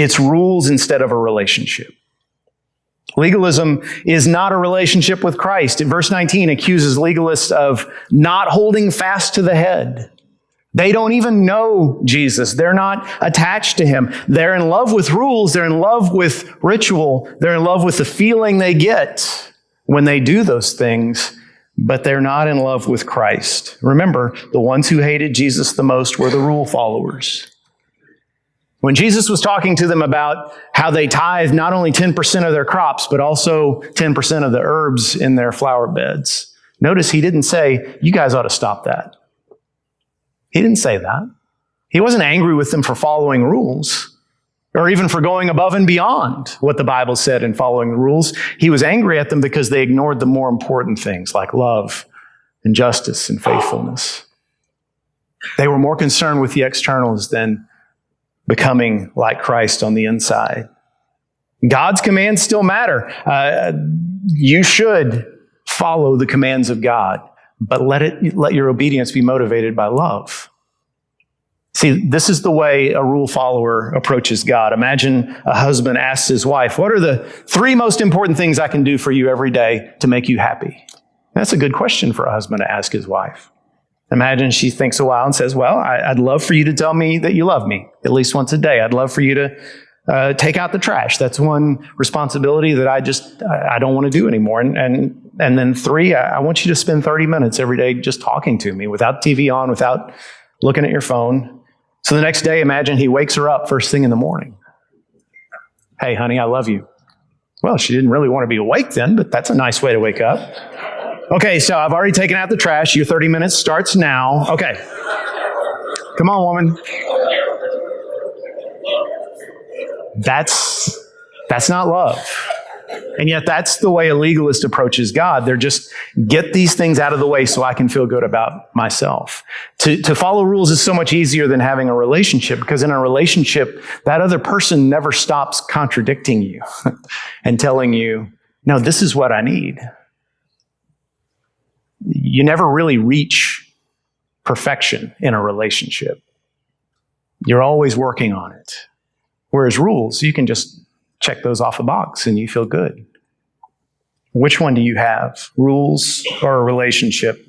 It's rules instead of a relationship. Legalism is not a relationship with Christ. Verse 19 accuses legalists of not holding fast to the head. They don't even know Jesus. They're not attached to him. They're in love with rules. They're in love with ritual. They're in love with the feeling they get when they do those things, but they're not in love with Christ. Remember, the ones who hated Jesus the most were the rule followers. When Jesus was talking to them about how they tithe not only 10% of their crops, but also 10% of the herbs in their flower beds, notice he didn't say, you guys ought to stop that. He didn't say that. He wasn't angry with them for following rules or even for going above and beyond what the Bible said in following the rules. He was angry at them because they ignored the more important things like love and justice and faithfulness. They were more concerned with the externals than becoming like Christ on the inside. God's commands still matter. You should follow the commands of God, but let your obedience be motivated by love. See, this is the way a rule follower approaches God. Imagine a husband asks his wife, what are the 3 most important things I can do for you every day to make you happy? That's a good question for a husband to ask his wife. Imagine she thinks a while and says, well, I'd love for you to tell me that you love me at least once a day. I'd love for you to take out the trash. That's one responsibility that I don't want to do anymore. And then 3, I want you to spend 30 minutes every day just talking to me without TV on, without looking at your phone. So the next day, imagine he wakes her up first thing in the morning. Hey, honey, I love you. Well, she didn't really want to be awake then, but that's a nice way to wake up. Okay, so I've already taken out the trash. Your 30 minutes starts now. Okay. Come on, woman. That's not love. And yet that's the way a legalist approaches God. They're just, get these things out of the way so I can feel good about myself. To follow rules is so much easier than having a relationship, because in a relationship, that other person never stops contradicting you and telling you, no, this is what I need. You never really reach perfection in a relationship. You're always working on it. Whereas rules, you can just check those off a box and you feel good. Which one do you have? Rules or a relationship?